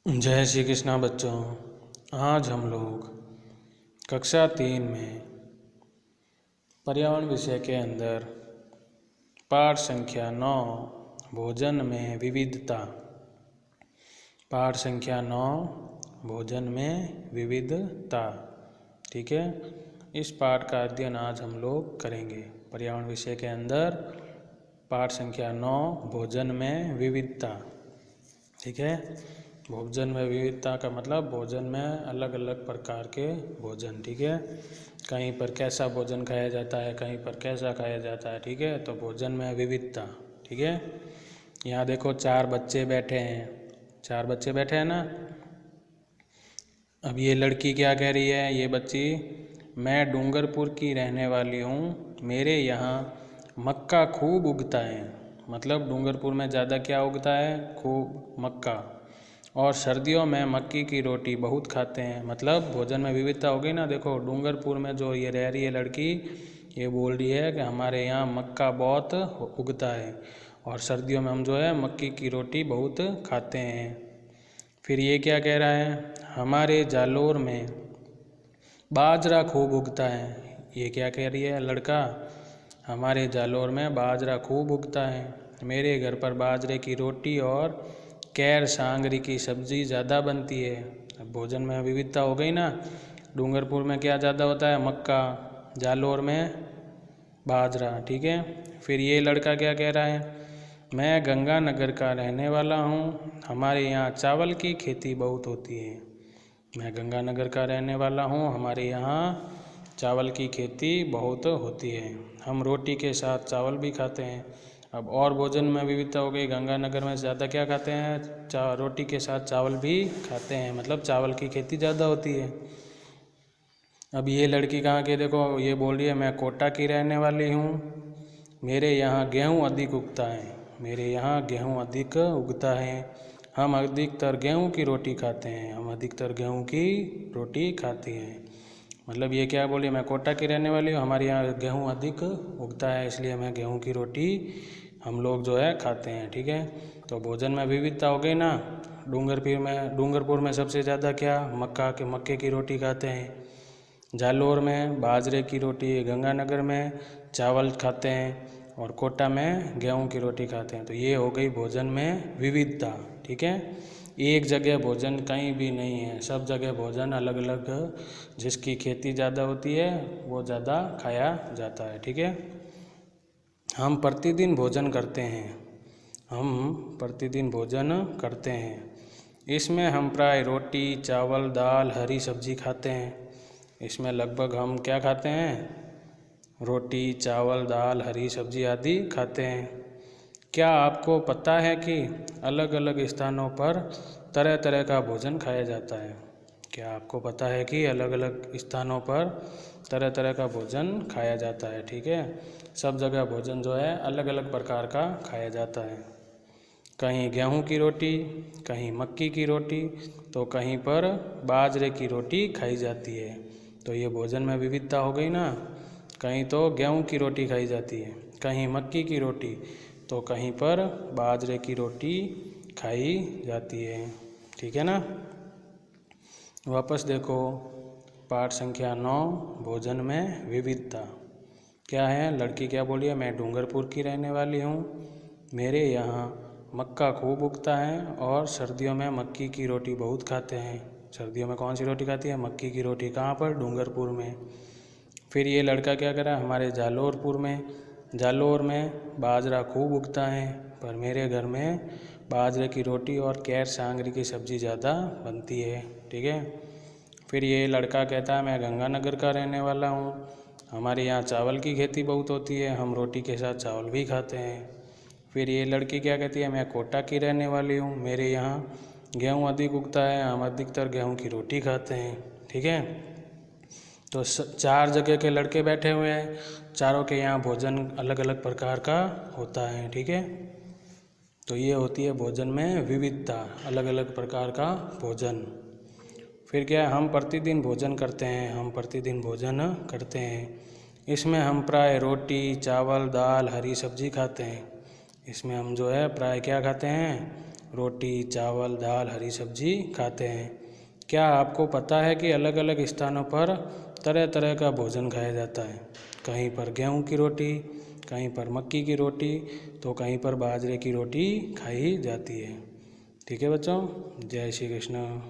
जय श्री कृष्णा बच्चों। आज हम लोग कक्षा 3 में पर्यावरण विषय के अंदर पाठ संख्या 9 भोजन में विविधता, पाठ संख्या 9 भोजन में विविधता, ठीक है। इस पाठ का अध्ययन आज हम लोग करेंगे। पर्यावरण विषय के अंदर पाठ संख्या 9 भोजन में विविधता, ठीक है। भोजन में विविधता का मतलब भोजन में अलग अलग प्रकार के भोजन, ठीक है। कहीं पर कैसा भोजन खाया जाता है, कहीं पर कैसा खाया जाता है, ठीक है। तो भोजन में विविधता, ठीक है। यहाँ देखो 4 बच्चे बैठे हैं, 4 बच्चे बैठे हैं ना। अब ये लड़की क्या कह रही है, ये बच्ची, मैं डूंगरपुर की रहने वाली हूँ, मेरे यहाँ मक्का खूब उगता है। मतलब डूंगरपुर में ज़्यादा क्या उगता है, खूब मक्का, और सर्दियों में मक्की की रोटी बहुत खाते हैं। मतलब भोजन में विविधता हो गई ना। देखो डूंगरपुर में जो ये रह रही है लड़की, ये बोल रही है कि हमारे यहाँ मक्का बहुत उगता है और सर्दियों में हम जो है मक्की की रोटी बहुत खाते हैं। फिर ये क्या कह रहा है, हमारे जालोर में बाजरा खूब उगता है। ये क्या कह रही है लड़का, हमारे जालोर में बाजरा खूब उगता है, मेरे घर पर बाजरे की रोटी और कैर सांगरी की सब्ज़ी ज़्यादा बनती है। अब भोजन में विविधता हो गई ना। डूंगरपुर में क्या ज़्यादा होता है, मक्का, जालोर में बाजरा, ठीक है। फिर ये लड़का क्या कह रहा है, मैं गंगानगर का रहने वाला हूँ, हमारे यहाँ चावल की खेती बहुत होती है। मैं गंगानगर का रहने वाला हूँ, हमारे यहाँ चावल की खेती बहुत होती है, हम रोटी के साथ चावल भी खाते हैं। अब और भोजन में विविधता हो गई, गंगानगर में ज़्यादा क्या खाते हैं, रोटी के साथ चावल भी खाते हैं, मतलब चावल की खेती ज़्यादा होती है। अब ये लड़की कहाँ की, देखो ये बोल रही है, मैं कोटा की रहने वाली हूँ, मेरे यहाँ गेहूँ अधिक उगता है, मेरे यहाँ गेहूँ अधिक उगता है, हम अधिकतर गेहूँ की रोटी खाते हैं, हम अधिकतर गेहूँ की रोटी खाते हैं। मतलब ये क्या बोली, मैं कोटा की रहने वाली हूँ, हमारे यहाँ गेहूँ अधिक उगता है, इसलिए मैं गेहूँ की रोटी हम लोग जो है खाते हैं, ठीक है। तो भोजन में विविधता हो गई ना। डूंगरपुर में सबसे ज़्यादा क्या, मक्के की रोटी खाते हैं, जालोर में बाजरे की रोटी, गंगानगर में चावल खाते हैं और कोटा में गेहूं की रोटी खाते हैं। तो ये हो गई भोजन में विविधता, ठीक है। एक जगह भोजन कहीं भी नहीं है, सब जगह भोजन अलग अलग, जिसकी खेती ज़्यादा होती है वो ज़्यादा खाया जाता है, ठीक है। हम प्रतिदिन भोजन करते हैं, हम प्रतिदिन भोजन करते हैं, इसमें हम प्राय रोटी, चावल, दाल, हरी सब्जी खाते हैं। इसमें लगभग हम क्या खाते हैं, रोटी, चावल, दाल, हरी सब्जी आदि खाते हैं। क्या आपको पता है कि अलग अलग स्थानों पर तरह तरह का भोजन खाया जाता है। क्या आपको पता है कि अलग अलग स्थानों पर तरह तरह का भोजन खाया जाता है, ठीक है। सब जगह भोजन जो है अलग अलग प्रकार का खाया जाता है। कहीं गेहूं की रोटी, कहीं मक्की की रोटी, तो कहीं पर बाजरे की रोटी खाई जाती है। तो ये भोजन में विविधता हो गई ना। कहीं तो गेहूं की रोटी खाई जाती है, कहीं मक्की की रोटी, तो कहीं पर बाजरे की रोटी खाई जाती है, ठीक है ना। वापस देखो पाठ संख्या 9 भोजन में विविधता क्या है। लड़की क्या बोली है, मैं डूंगरपुर की रहने वाली हूँ, मेरे यहाँ मक्का खूब उगता है और सर्दियों में मक्की की रोटी बहुत खाते हैं। सर्दियों में कौन सी रोटी खाती है, मक्की की रोटी। कहाँ पर, डूंगरपुर में। फिर ये लड़का क्या कर रहा है, हमारे जालोर में बाजरा खूब उगता है, पर मेरे घर में बाजरे की रोटी और कैर सांगरी की सब्ज़ी ज़्यादा बनती है, ठीक है। फिर ये लड़का कहता है, मैं गंगानगर का रहने वाला हूँ, हमारे यहाँ चावल की खेती बहुत होती है, हम रोटी के साथ चावल भी खाते हैं। फिर ये लड़की क्या कहती है, मैं कोटा की रहने वाली हूँ, मेरे यहाँ गेहूँ अधिक उगता है, हम अधिकतर गेहूँ की रोटी खाते हैं, ठीक है। तो 4 जगह के लड़के बैठे हुए हैं, चारों के यहाँ भोजन अलग अलग प्रकार का होता है, ठीक है। तो ये होती है भोजन में विविधता, अलग अलग प्रकार का भोजन। फिर क्या है, हम प्रतिदिन भोजन करते हैं, हम प्रतिदिन भोजन करते हैं, इसमें हम प्राय रोटी, चावल, दाल, हरी सब्जी खाते हैं। इसमें हम जो है प्राय क्या खाते हैं, रोटी, चावल, दाल, हरी सब्जी खाते हैं। क्या आपको पता है कि अलग अलग स्थानों पर तरह तरह का भोजन खाया जाता है? कहीं पर गेहूं की रोटी, कहीं पर मक्की की रोटी, तो कहीं पर बाजरे की रोटी खाई जाती है। ठीक है बच्चों, जय श्री कृष्ण।